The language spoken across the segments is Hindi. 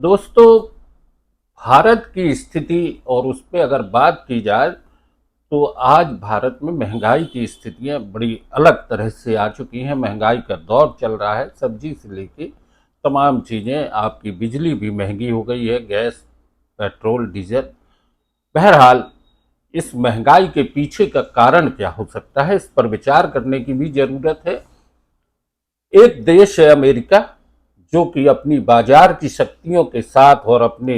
दोस्तों, भारत की स्थिति और उस पे अगर बात की जाए तो आज भारत में महंगाई की स्थितियां बड़ी अलग तरह से आ चुकी हैं। महंगाई का दौर चल रहा है। सब्जी से लेके तमाम चीज़ें, आपकी बिजली भी महंगी हो गई है, गैस, पेट्रोल, डीजल। बहरहाल, इस महंगाई के पीछे का कारण क्या हो सकता है, इस पर विचार करने की भी ज़रूरत है। एक देश है अमेरिका, जो कि अपनी बाजार की शक्तियों के साथ और अपने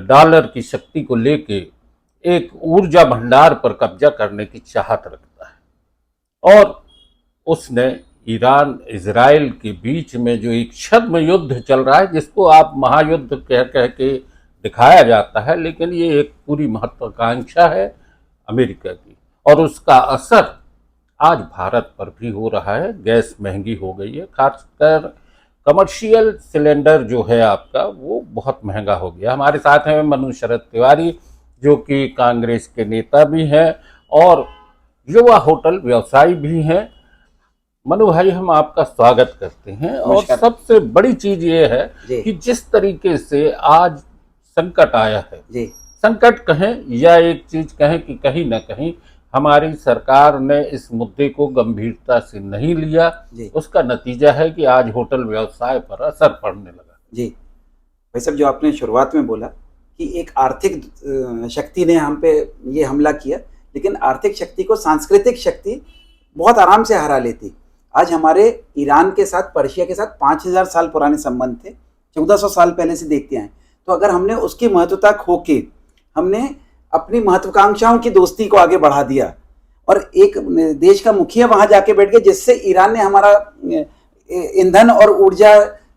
डॉलर की शक्ति को लेके एक ऊर्जा भंडार पर कब्जा करने की चाहत रखता है। और उसने ईरान इजराइल के बीच में जो एक छद्म युद्ध चल रहा है, जिसको आप महायुद्ध कह कह के दिखाया जाता है, लेकिन ये एक पूरी महत्वाकांक्षा है अमेरिका की, और उसका असर आज भारत पर भी हो रहा है। गैस महंगी हो गई है, खासकर कमर्शियल सिलेंडर जो है आपका, वो बहुत महंगा हो गया। हमारे साथ हैं मनु शरद तिवारी, जो कि कांग्रेस के नेता भी हैं और युवा होटल व्यवसायी भी हैं। मनु भाई, हम आपका स्वागत करते हैं। और सबसे बड़ी चीज ये है कि जिस तरीके से आज संकट आया है जी। संकट कहें या एक चीज कहें कि कहीं ना कहीं हमारी सरकार ने इस मुद्दे को गंभीरता से नहीं लिया, उसका नतीजा है कि आज होटल व्यवसाय पर असर पड़ने लगा जी। भाई साहब, जो आपने शुरुआत में बोला कि एक आर्थिक शक्ति ने हम पे ये हमला किया, लेकिन आर्थिक शक्ति को सांस्कृतिक शक्ति बहुत आराम से हरा लेती। आज हमारे ईरान के साथ, पर्शिया के साथ 5000 साल पुराने संबंध थे, 1400 साल पहले से देखते आए। तो अगर हमने उसकी महत्वता खो के हमने अपनी महत्वाकांक्षाओं की दोस्ती को आगे बढ़ा दिया और एक देश का मुखिया वहां जाके बैठ गया, जिससे ईरान ने हमारा ईंधन और ऊर्जा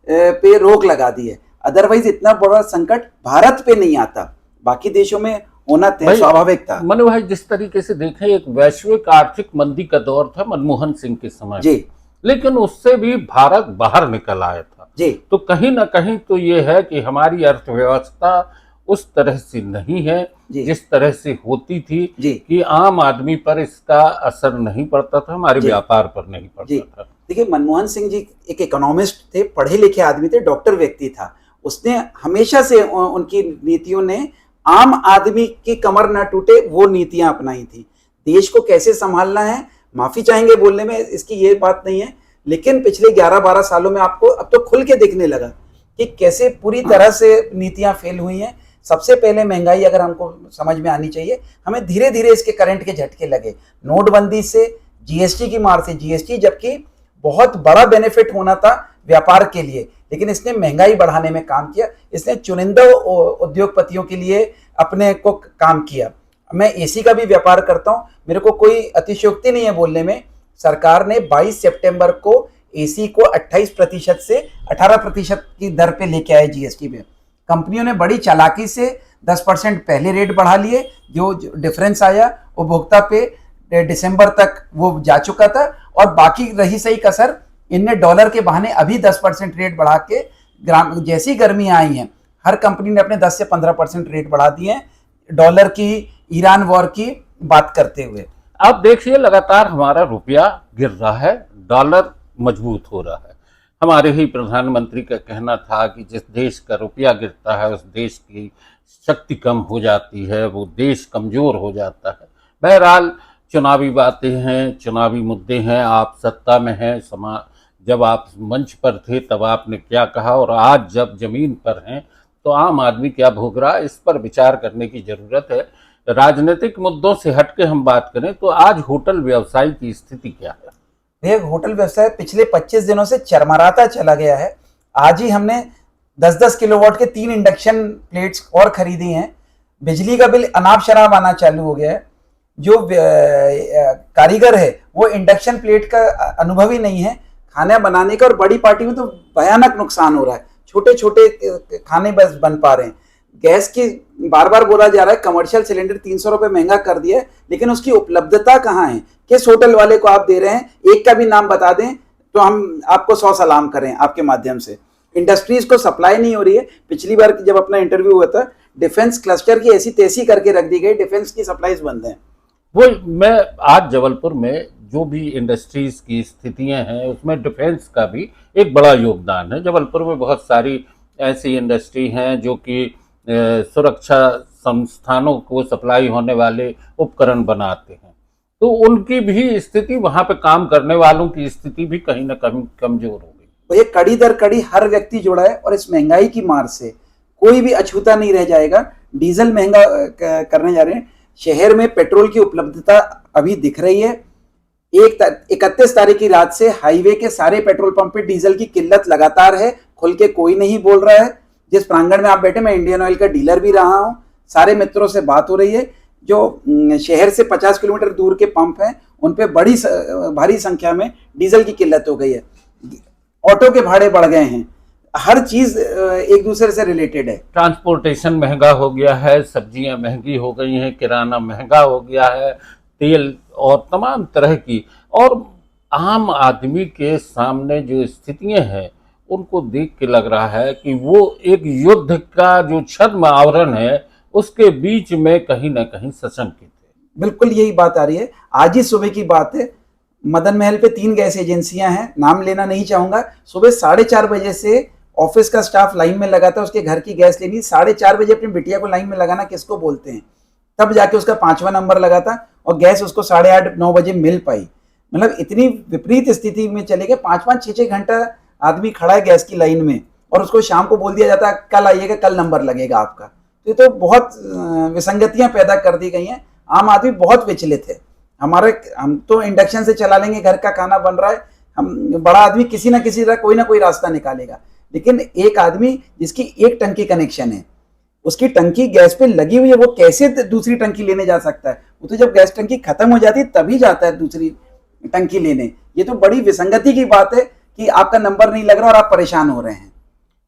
पे रोक लगा दी है। अदरवाइज इतना बड़ा संकट भारत पे नहीं आता, बाकी देशों में होना स्वाभाविक था। मनु भाई, जिस तरीके से देखें, एक वैश्विक आर्थिक मंदी का दौर था मनमोहन सिंह के समय जी, लेकिन उससे भी भारत बाहर निकल आया था जी। तो कहीं ना कहीं तो ये है कि हमारी अर्थव्यवस्था उस तरह से नहीं है जिस तरह से होती थी कि आम आदमी पर इसका असर नहीं पड़ता था, हमारे व्यापार पर नहीं पड़ता था। देखिए, मनमोहन सिंह जी एक इकोनॉमिस्ट थे, पढ़े लिखे आदमी थे, डॉक्टर व्यक्ति था। उसने हमेशा से उनकी नीतियों ने आम आदमी की कमर ना टूटे वो नीतियां अपनाई थी। देश को कैसे संभालना है, माफी चाहेंगे बोलने में, इसकी ये बात नहीं है, लेकिन पिछले 11-12 सालों में आपको अब तो खुल के दिखने लगा कि कैसे पूरी तरह से नीतियां फेल हुई हैं। सबसे पहले महंगाई अगर हमको समझ में आनी चाहिए, हमें धीरे धीरे इसके करंट के झटके लगे। नोटबंदी से, जीएसटी की मार से, जीएसटी जबकि बहुत बड़ा बेनिफिट होना था व्यापार के लिए, लेकिन इसने महंगाई बढ़ाने में काम किया। इसने चुनिंदा उद्योगपतियों के लिए अपने को काम किया। मैं एसी का भी व्यापार करता हूं, मेरे को कोई अतिशयोक्ति नहीं है बोलने में। सरकार ने 22 सितंबर को एसी को 28% से 18% की दर पे लेके आए जीएसटी में। कंपनियों ने बड़ी चालाकी से 10% पहले रेट बढ़ा लिए, जो डिफरेंस आया उपभोक्ता पे दिसंबर तक वो जा चुका था, और बाकी रही सही कसर इनने डॉलर के बहाने अभी 10% रेट बढ़ा के, जैसी गर्मियां आई हैं हर कंपनी ने अपने 10 से 15% रेट बढ़ा दिए डॉलर की, ईरान वॉर की बात करते हुए। आप देखिए, लगातार हमारा रुपया गिर रहा है, डॉलर मजबूत हो रहा है। हमारे ही प्रधानमंत्री का कहना था कि जिस देश का रुपया गिरता है उस देश की शक्ति कम हो जाती है, वो देश कमजोर हो जाता है। बहरहाल, चुनावी बातें हैं, चुनावी मुद्दे हैं, आप सत्ता में हैं। जब आप मंच पर थे तब आपने क्या कहा, और आज जब जमीन पर हैं तो आम आदमी क्या भोग रहा है, इस पर विचार करने की जरूरत है। राजनीतिक मुद्दों से हटके हम बात करें तो आज होटल व्यवसाय की स्थिति क्या है? होटल व्यवसाय पिछले 25 दिनों से चरमराता चला गया है। आज ही हमने 10-10 किलोवाट के 3 इंडक्शन प्लेट्स और खरीदी हैं। बिजली का बिल अनाप शनाप आना चालू हो गया है। जो कारीगर है वो इंडक्शन प्लेट का अनुभव ही नहीं है खाना बनाने का, और बड़ी पार्टी में तो भयानक नुकसान हो रहा है। छोटे छोटे खाने बस बन पा रहे हैं। गैस की बार बार बोला जा रहा है कमर्शियल सिलेंडर 300 रुपए महंगा कर दिया है, लेकिन उसकी उपलब्धता कहाँ है? किस होटल वाले को आप दे रहे हैं? एक का भी नाम बता दें तो हम आपको 100 सलाम करें आपके माध्यम से। इंडस्ट्रीज को सप्लाई नहीं हो रही है। पिछली बार जब अपना इंटरव्यू हुआ था, डिफेंस क्लस्टर की ऐसी तैसी करके रख दी गई, डिफेंस की सप्लाईज बंद है। वो मैं आज जबलपुर में जो भी इंडस्ट्रीज की स्थितियां हैं उसमें डिफेंस का भी एक बड़ा योगदान है। जबलपुर में बहुत सारी ऐसी इंडस्ट्री हैं जो कि सुरक्षा संस्थानों को सप्लाई होने वाले उपकरण बनाते हैं, तो उनकी भी स्थिति, वहां पे काम करने वालों की स्थिति भी कहीं ना कहीं कमजोर हो गई। तो ये कड़ी दर कड़ी हर व्यक्ति जुड़ा है और इस महंगाई की मार से कोई भी अछूता नहीं रह जाएगा। डीजल महंगा करने जा रहे हैं। शहर में पेट्रोल की उपलब्धता अभी दिख रही है। 31 तारीख की रात से हाईवे के सारे पेट्रोल पंप पे डीजल की किल्लत लगातार है। खुल के कोई नहीं बोल रहा है। जिस प्रांगण में आप बैठे, मैं इंडियन ऑयल का डीलर भी रहा हूं, सारे मित्रों से बात हो रही है। जो शहर से 50 किलोमीटर दूर के पंप हैं उन पे भारी संख्या में डीजल की किल्लत हो गई है। ऑटो के भाड़े बढ़ गए हैं। हर चीज एक दूसरे से रिलेटेड है। ट्रांसपोर्टेशन महंगा हो गया है, सब्जियां महंगी हो गई हैं, किराना महंगा हो गया है, तेल और तमाम तरह की। और आम आदमी के सामने जो स्थितियां हैं उनको देख के लग रहा है कि वो एक युद्ध का जो छद्म आवरण है उसके बीच में कहीं ना कहीं सशंकित है। बिल्कुल यही बात आ रही है। आज ही सुबह की बात है, मदन महल पे 3 गैस एजेंसियां हैं, नाम लेना नहीं चाहूंगा। सुबह 4:30 बजे से ऑफिस का स्टाफ लाइन में लगा था उसके घर की गैस लेनी। 4:30 बजे अपनी बिटिया को लाइन में लगाना किसको बोलते हैं? तब जाके उसका 5वां नंबर लगा था और गैस उसको 8:30-9 बजे मिल पाई। मतलब इतनी विपरीत स्थिति में चले गए। 5-5, 6-6 घंटा आदमी खड़ा है गैस की लाइन में और उसको शाम को बोल दिया जाता है कल आइएगा, कल नंबर लगेगा आपका। तो ये तो बहुत विसंगतियां पैदा कर दी गई हैं। आम आदमी बहुत विचलित है। हम तो इंडक्शन से चला लेंगे, घर का खाना बन रहा है, हम बड़ा आदमी किसी ना किसी तरह कोई ना कोई रास्ता निकालेगा। लेकिन एक आदमी जिसकी एक टंकी कनेक्शन है, उसकी टंकी गैस पे लगी हुई है, वो कैसे दूसरी टंकी लेने जा सकता है? वो तो जब गैस टंकी खत्म हो जाती है तभी जाता है दूसरी टंकी लेने। ये तो बड़ी विसंगति की बात है कि आपका नंबर नहीं लग रहा और आप परेशान हो रहे हैं।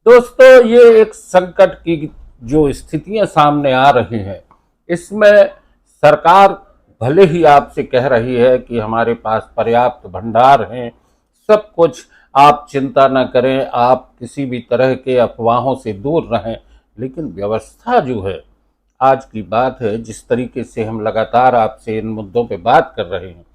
दोस्तों, ये एक संकट की जो स्थितियां सामने आ रही हैं, इसमें सरकार भले ही आपसे कह रही है कि हमारे पास पर्याप्त भंडार हैं, सब कुछ, आप चिंता न करें, आप किसी भी तरह के अफवाहों से दूर रहें, लेकिन व्यवस्था जो है, आज की बात है, जिस तरीके से हम लगातार आपसे इन मुद्दों पे बात कर रहे हैं,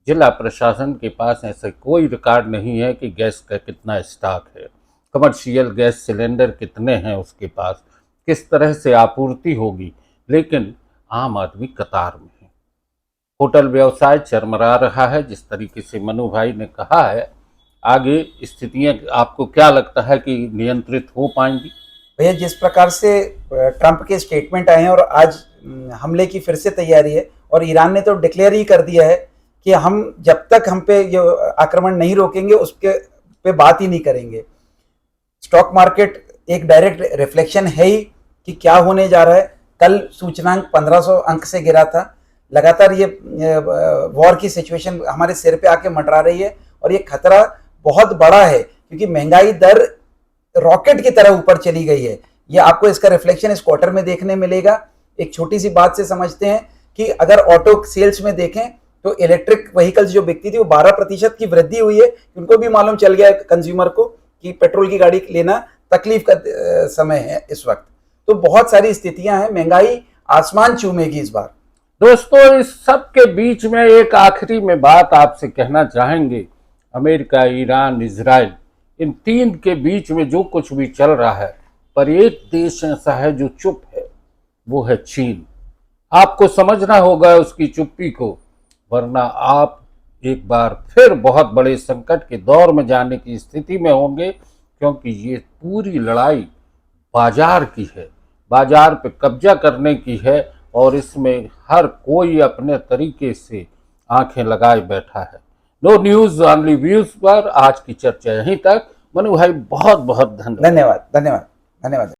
जिला प्रशासन के पास ऐसा कोई रिकॉर्ड नहीं है कि गैस का कितना स्टॉक है, कमर्शियल गैस सिलेंडर कितने हैं उसके पास, किस तरह से आपूर्ति होगी। लेकिन आम आदमी कतार में है। होटल व्यवसाय चरमरा रहा है। जिस तरीके से मनु भाई ने कहा है, आगे स्थितियां आपको क्या लगता है कि नियंत्रित हो पाएंगी? भैया, जिस प्रकार से ट्रंप के स्टेटमेंट आए हैं और आज हमले की फिर से तैयारी है और ईरान ने तो डिक्लेयर ही कर दिया है कि हम जब तक हम पे जो आक्रमण नहीं रोकेंगे उसके पे बात ही नहीं करेंगे। स्टॉक मार्केट एक डायरेक्ट रिफ्लेक्शन है ही कि क्या होने जा रहा है। कल सूचकांक 1500 अंक से गिरा था। लगातार ये वॉर की सिचुएशन हमारे सिर पे आके मंडरा रही है और ये खतरा बहुत बड़ा है क्योंकि महंगाई दर रॉकेट की तरह ऊपर चली गई है। ये आपको इसका रिफ्लेक्शन इस क्वार्टर में देखने मिलेगा। एक छोटी सी बात से समझते हैं कि अगर ऑटो सेल्स में देखें तो इलेक्ट्रिक व्हीकल्स जो बिकती थी वो 12% की वृद्धि हुई है। उनको भी मालूम चल गया कंज्यूमर को कि पेट्रोल की गाड़ी लेना तकलीफ का समय है इस वक्त। तो बहुत सारी स्थितियां हैं। महंगाई आसमान चूमेगी इस बार। दोस्तों, इस सब के बीच में एक आखिरी में बात आपसे कहना चाहेंगे, अमेरिका, ईरान, इजराइल, इन 3 के बीच में जो कुछ भी चल रहा है, पर एक देश ऐसा है जो चुप है, वो है चीन। आपको समझना होगा उसकी चुप्पी को, वरना आप एक बार फिर बहुत बड़े संकट के दौर में जाने की स्थिति में होंगे, क्योंकि ये पूरी लड़ाई बाजार की है, बाजार पे कब्जा करने की है और इसमें हर कोई अपने तरीके से आंखें लगाए बैठा है। नो न्यूज ओनली व्यूज पर आज की चर्चा यहीं तक। मनु भाई, बहुत बहुत धन्यवाद। धन्यवाद।